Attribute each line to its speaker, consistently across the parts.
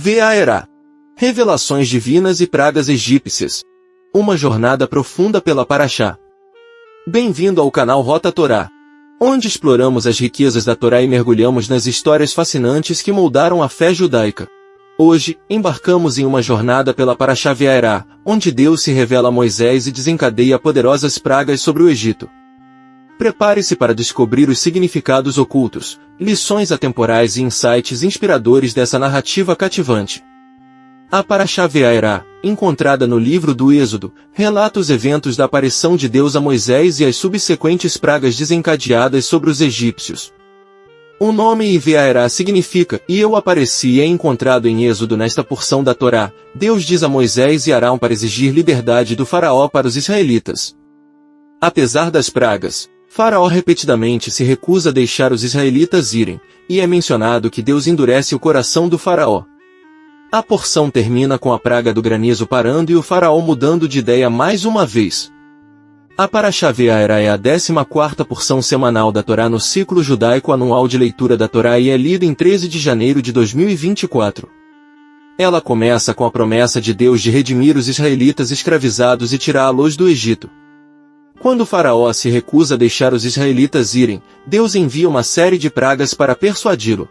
Speaker 1: Veaerá. Revelações divinas e pragas egípcias. Uma jornada profunda pela Paraxá. Bem-vindo ao canal Rota Torá, onde exploramos as riquezas da Torá e mergulhamos nas histórias fascinantes que moldaram a fé judaica. Hoje, embarcamos em uma jornada pela Paraxá Veaerá, onde Deus se revela a Moisés e desencadeia poderosas pragas sobre o Egito. Prepare-se para descobrir os significados ocultos, lições atemporais e insights inspiradores dessa narrativa cativante. A Paraxá Veaerá, encontrada no livro do Êxodo, relata os eventos da aparição de Deus a Moisés e as subsequentes pragas desencadeadas sobre os egípcios. O nome Veaerá significa "e eu apareci" e é encontrado em Êxodo nesta porção da Torá. Deus diz a Moisés e Arão para exigir liberdade do faraó para os israelitas. Apesar das pragas, Faraó repetidamente se recusa a deixar os israelitas irem, e é mencionado que Deus endurece o coração do faraó. A porção termina com a praga do granizo parando e o faraó mudando de ideia mais uma vez. A Paraxá Veaerá é a 14ª porção semanal da Torá no ciclo judaico anual de leitura da Torá e é lida em 13 de janeiro de 2024. Ela começa com a promessa de Deus de redimir os israelitas escravizados e tirá-los do Egito. Quando o faraó se recusa a deixar os israelitas irem, Deus envia uma série de pragas para persuadi-lo.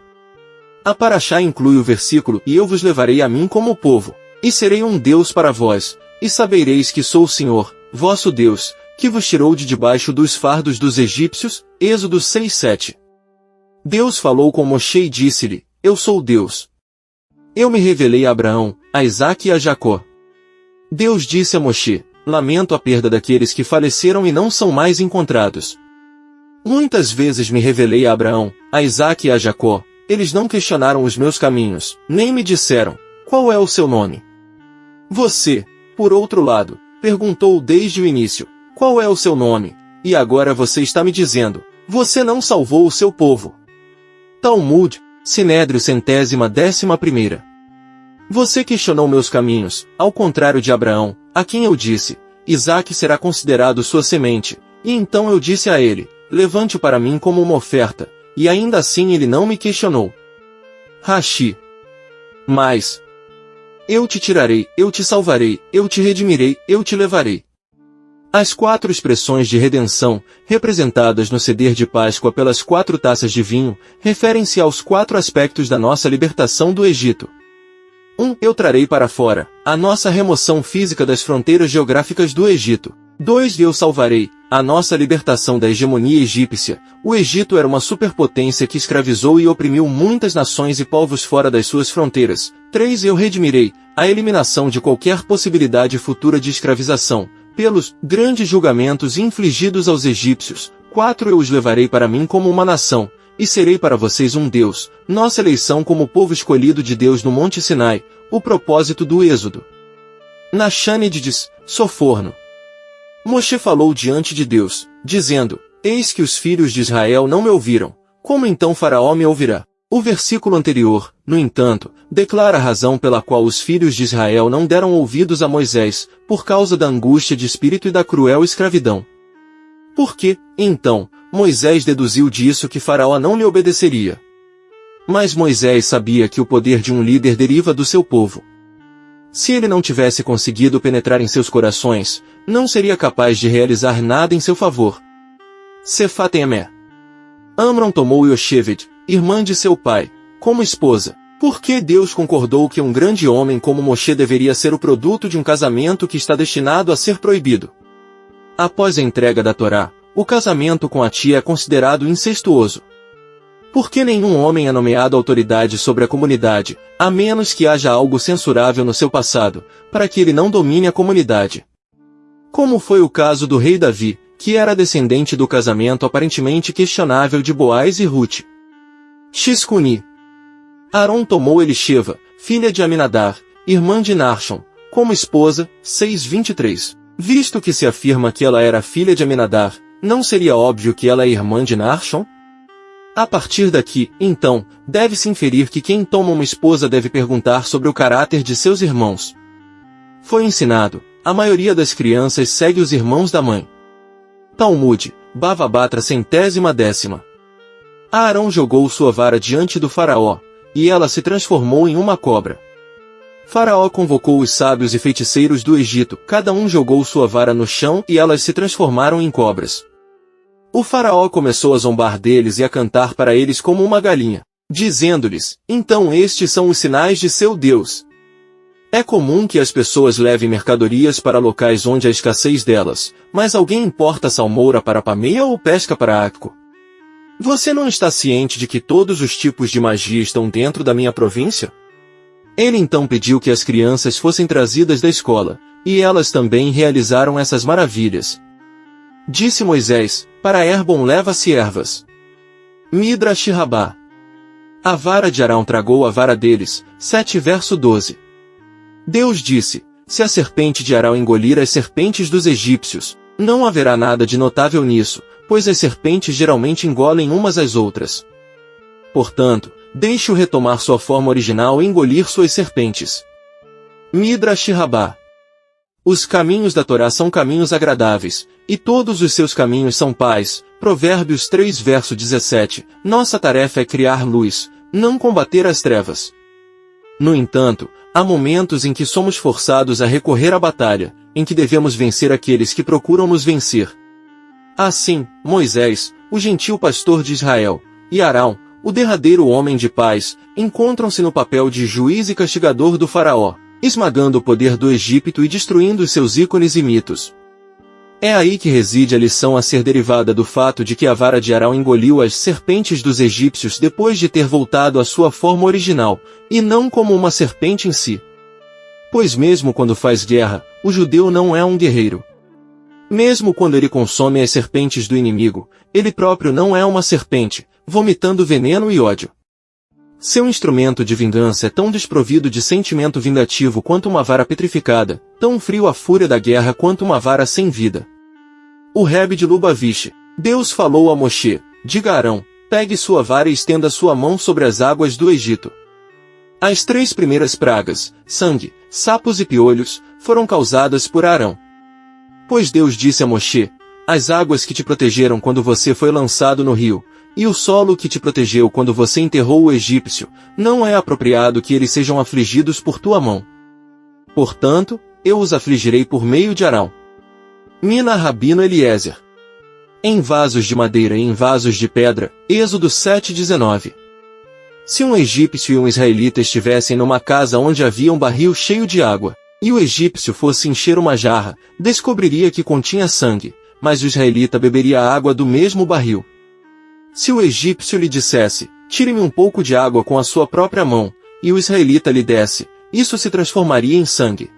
Speaker 1: A Paraxá inclui o versículo "E eu vos levarei a mim como povo, e serei um Deus para vós, e sabereis que sou o Senhor, vosso Deus, que vos tirou de debaixo dos fardos dos egípcios", Êxodo 6:7. Deus falou com Moshe e disse-lhe: "Eu sou Deus. Eu me revelei a Abraão, a Isaque e a Jacó." Deus disse a Moshe: "Lamento a perda daqueles que faleceram e não são mais encontrados. Muitas vezes me revelei a Abraão, a Isaque e a Jacó. Eles não questionaram os meus caminhos, nem me disseram: qual é o seu nome? Você, por outro lado, perguntou desde o início: qual é o seu nome? E agora você está me dizendo: você não salvou o seu povo." Talmud, Sinédrio 111ª. Você questionou meus caminhos, ao contrário de Abraão, a quem eu disse: Isaque será considerado sua semente, e então eu disse a ele: levante-o para mim como uma oferta, e ainda assim ele não me questionou. Rashi. Mas eu te tirarei, eu te salvarei, eu te redimirei, eu te levarei. As 4 expressões de redenção, representadas no seder de Páscoa pelas 4 taças de vinho, referem-se aos 4 aspectos da nossa libertação do Egito. 1. Eu trarei para fora, a nossa remoção física das fronteiras geográficas do Egito. 2. Eu salvarei, a nossa libertação da hegemonia egípcia. O Egito era uma superpotência que escravizou e oprimiu muitas nações e povos fora das suas fronteiras. 3. Eu redimirei, a eliminação de qualquer possibilidade futura de escravização, pelos grandes julgamentos infligidos aos egípcios. 4. Eu os levarei para mim como uma nação, e serei para vocês um Deus, nossa eleição como povo escolhido de Deus no Monte Sinai, o propósito do Êxodo. Nachânides, Soforno. Moshe falou diante de Deus, dizendo: eis que os filhos de Israel não me ouviram, como então Faraó me ouvirá? O versículo anterior, no entanto, declara a razão pela qual os filhos de Israel não deram ouvidos a Moisés, por causa da angústia de espírito e da cruel escravidão. Por quê, então, Moisés deduziu disso que Faraó não lhe obedeceria? Mas Moisés sabia que o poder de um líder deriva do seu povo. Se ele não tivesse conseguido penetrar em seus corações, não seria capaz de realizar nada em seu favor. Sefatemé. Amram tomou Yocheved, irmã de seu pai, como esposa. Por que Deus concordou que um grande homem como Moshe deveria ser o produto de um casamento que está destinado a ser proibido? Após a entrega da Torá, o casamento com a tia é considerado incestuoso. Por que nenhum homem é nomeado autoridade sobre a comunidade, a menos que haja algo censurável no seu passado, para que ele não domine a comunidade? Como foi o caso do rei Davi, que era descendente do casamento aparentemente questionável de Boaz e Ruth. Xiscuni. Arão tomou Elisheva, filha de Aminadab, irmã de Narshon, como esposa, 6:23. Visto que se afirma que ela era filha de Aminadab, não seria óbvio que ela é irmã de Narshon? A partir daqui, então, deve-se inferir que quem toma uma esposa deve perguntar sobre o caráter de seus irmãos. Foi ensinado: a maioria das crianças segue os irmãos da mãe. Talmud, Bava Batra 110ª. Arão jogou sua vara diante do faraó, e ela se transformou em uma cobra. Faraó convocou os sábios e feiticeiros do Egito, cada um jogou sua vara no chão e elas se transformaram em cobras. O faraó começou a zombar deles e a cantar para eles como uma galinha, dizendo-lhes: então estes são os sinais de seu Deus. É comum que as pessoas levem mercadorias para locais onde há escassez delas, mas alguém importa salmoura para Pameia ou pesca para Acco? Você não está ciente de que todos os tipos de magia estão dentro da minha província? Ele então pediu que as crianças fossem trazidas da escola, e elas também realizaram essas maravilhas. Disse Moisés: para Herbon leva-se ervas. Midrash Rabá. A vara de Arão tragou a vara deles. 7 verso 12. Deus disse: se a serpente de Arão engolir as serpentes dos egípcios, não haverá nada de notável nisso, pois as serpentes geralmente engolem umas às outras. Portanto, deixe-o retomar sua forma original e engolir suas serpentes. Midrash Rabá. Os caminhos da Torá são caminhos agradáveis, e todos os seus caminhos são paz. Provérbios 3 verso 17. Nossa tarefa é criar luz, não combater as trevas. No entanto, há momentos em que somos forçados a recorrer à batalha, em que devemos vencer aqueles que procuram nos vencer. Assim, Moisés, o gentil pastor de Israel, e Arão, o derradeiro homem de paz, encontram-se no papel de juiz e castigador do faraó, esmagando o poder do Egito e destruindo os seus ícones e mitos. É aí que reside a lição a ser derivada do fato de que a vara de Arão engoliu as serpentes dos egípcios depois de ter voltado à sua forma original, e não como uma serpente em si. Pois mesmo quando faz guerra, o judeu não é um guerreiro. Mesmo quando ele consome as serpentes do inimigo, ele próprio não é uma serpente, vomitando veneno e ódio. Seu instrumento de vingança é tão desprovido de sentimento vingativo quanto uma vara petrificada, tão frio a fúria da guerra quanto uma vara sem vida. O Rebbe de Lubavitch: Deus falou a Moshe: diga a Arão, pegue sua vara e estenda sua mão sobre as águas do Egito. As 3 primeiras pragas, sangue, sapos e piolhos, foram causadas por Arão. Pois Deus disse a Moshe: as águas que te protegeram quando você foi lançado no rio, e o solo que te protegeu quando você enterrou o egípcio, não é apropriado que eles sejam afligidos por tua mão. Portanto, eu os afligirei por meio de Arão. Mina Rabino Eliezer. Em vasos de madeira e em vasos de pedra, Êxodo 7:19. Se um egípcio e um israelita estivessem numa casa onde havia um barril cheio de água, e o egípcio fosse encher uma jarra, descobriria que continha sangue, mas o israelita beberia a água do mesmo barril. Se o egípcio lhe dissesse: tire-me um pouco de água com a sua própria mão, e o israelita lhe desse, isso se transformaria em sangue.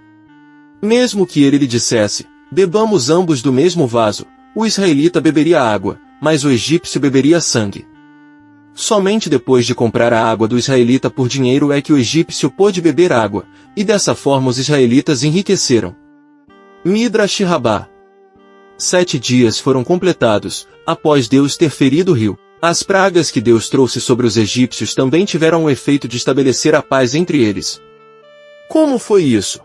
Speaker 1: Mesmo que ele lhe dissesse: bebamos ambos do mesmo vaso, o israelita beberia água, mas o egípcio beberia sangue. Somente depois de comprar a água do israelita por dinheiro é que o egípcio pôde beber água, e dessa forma os israelitas enriqueceram. Midrash Rabá. 7 dias foram completados, após Deus ter ferido o rio. As pragas que Deus trouxe sobre os egípcios também tiveram o efeito de estabelecer a paz entre eles. Como foi isso?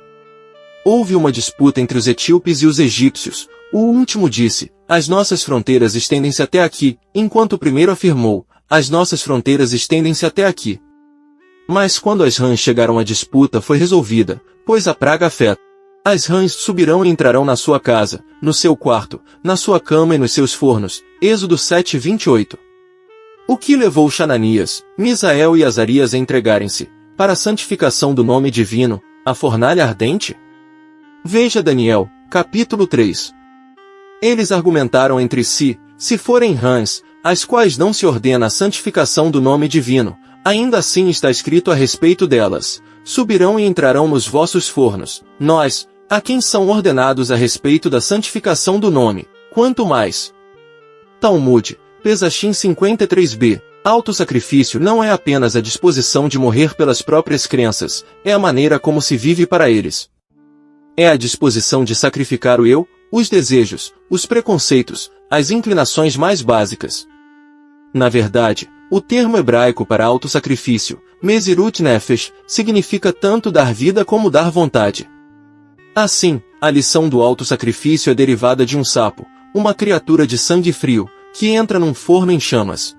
Speaker 1: Houve uma disputa entre os etíopes e os egípcios. O último disse: as nossas fronteiras estendem-se até aqui, enquanto o primeiro afirmou: as nossas fronteiras estendem-se até aqui. Mas quando as rãs chegaram à disputa foi resolvida, pois a praga afeta. As rãs subirão e entrarão na sua casa, no seu quarto, na sua cama e nos seus fornos. Êxodo 7:28. O que levou Xananias, Misael e Azarias a entregarem-se, para a santificação do nome divino, a fornalha ardente? Veja Daniel, capítulo 3. Eles argumentaram entre si: se forem rãs, às quais não se ordena a santificação do nome divino, ainda assim está escrito a respeito delas: subirão e entrarão nos vossos fornos. Nós, a quem são ordenados a respeito da santificação do nome, quanto mais. Talmud, Pesachim 53b. Autossacrifício não é apenas a disposição de morrer pelas próprias crenças, é a maneira como se vive para eles. É a disposição de sacrificar o eu, os desejos, os preconceitos, as inclinações mais básicas. Na verdade, o termo hebraico para autossacrifício, Mesirut Nefesh, significa tanto dar vida como dar vontade. Assim, a lição do autossacrifício é derivada de um sapo, uma criatura de sangue frio, que entra num forno em chamas.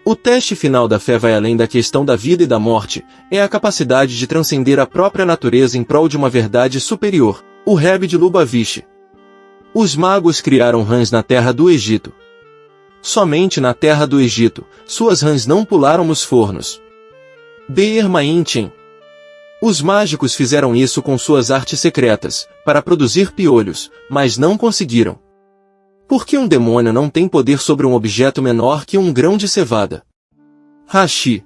Speaker 1: O teste final da fé vai além da questão da vida e da morte, é a capacidade de transcender a própria natureza em prol de uma verdade superior, o Rebbe de Lubavitch. Os magos criaram rãs na terra do Egito. Somente na terra do Egito, suas rãs não pularam nos fornos. Be'er Ma'inchen. Os mágicos fizeram isso com suas artes secretas, para produzir piolhos, mas não conseguiram. Porque um demônio não tem poder sobre um objeto menor que um grão de cevada. Rashi.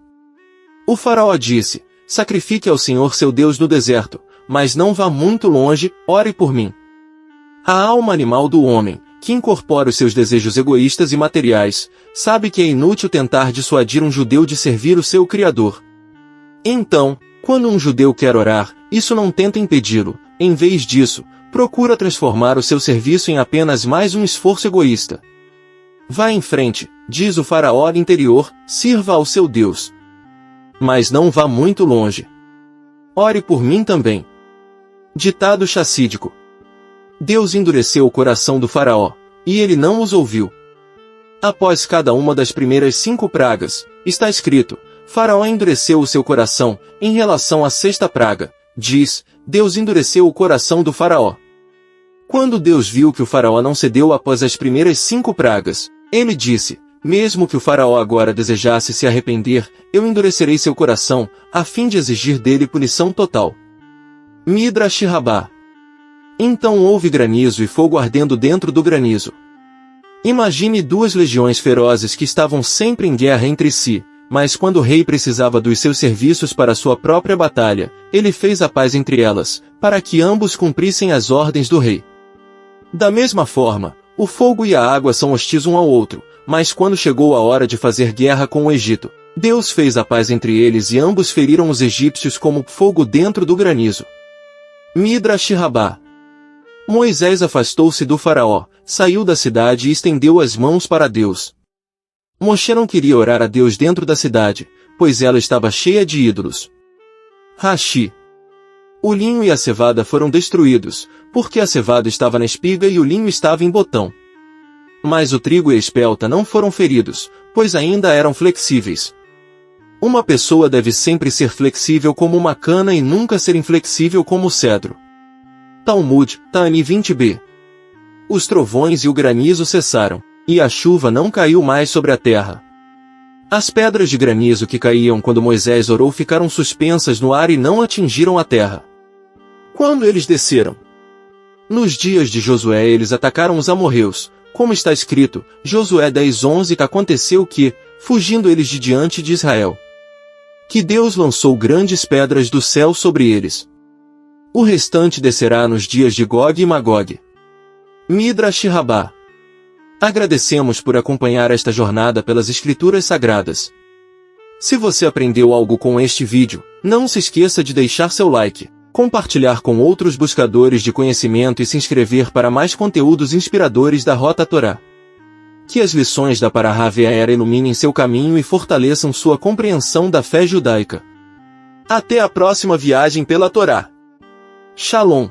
Speaker 1: O faraó disse, sacrifique ao Senhor seu Deus no deserto, mas não vá muito longe, ore por mim. A alma animal do homem, que incorpora os seus desejos egoístas e materiais, sabe que é inútil tentar dissuadir um judeu de servir o seu Criador. Então, quando um judeu quer orar, isso não tenta impedi-lo, em vez disso, procura transformar o seu serviço em apenas mais um esforço egoísta. Vá em frente, diz o faraó interior, sirva ao seu Deus. Mas não vá muito longe. Ore por mim também. Ditado chassídico. Deus endureceu o coração do faraó, e ele não os ouviu. Após cada uma das primeiras 5 pragas, está escrito, Faraó endureceu o seu coração, em relação à 6ª praga, diz, Deus endureceu o coração do faraó. Quando Deus viu que o faraó não cedeu após as primeiras 5 pragas, ele disse, mesmo que o faraó agora desejasse se arrepender, eu endurecerei seu coração, a fim de exigir dele punição total. Midrash Rabbah. Então houve granizo e fogo ardendo dentro do granizo. Imagine 2 legiões ferozes que estavam sempre em guerra entre si, mas quando o rei precisava dos seus serviços para sua própria batalha, ele fez a paz entre elas, para que ambos cumprissem as ordens do rei. Da mesma forma, o fogo e a água são hostis um ao outro, mas quando chegou a hora de fazer guerra com o Egito, Deus fez a paz entre eles e ambos feriram os egípcios como fogo dentro do granizo. Midrash Rabbah. Moisés afastou-se do faraó, saiu da cidade e estendeu as mãos para Deus. Moshe não queria orar a Deus dentro da cidade, pois ela estava cheia de ídolos. Rashi. O linho e a cevada foram destruídos, porque a cevada estava na espiga e o linho estava em botão. Mas o trigo e a espelta não foram feridos, pois ainda eram flexíveis. Uma pessoa deve sempre ser flexível como uma cana e nunca ser inflexível como o cedro. Talmud, Tani 20b. Os trovões e o granizo cessaram, e a chuva não caiu mais sobre a terra. As pedras de granizo que caíam quando Moisés orou ficaram suspensas no ar e não atingiram a terra. Quando eles desceram? Nos dias de Josué eles atacaram os amorreus, como está escrito, Josué 10:11, que aconteceu que, fugindo eles de diante de Israel, que Deus lançou grandes pedras do céu sobre eles. O restante descerá nos dias de Gog e Magog. Midrash Rabbah. Agradecemos por acompanhar esta jornada pelas Escrituras Sagradas. Se você aprendeu algo com este vídeo, não se esqueça de deixar seu like, compartilhar com outros buscadores de conhecimento e se inscrever para mais conteúdos inspiradores da Rota Torá. Que as lições da Parahá Ve'era iluminem seu caminho e fortaleçam sua compreensão da fé judaica. Até a próxima viagem pela Torá. Shalom.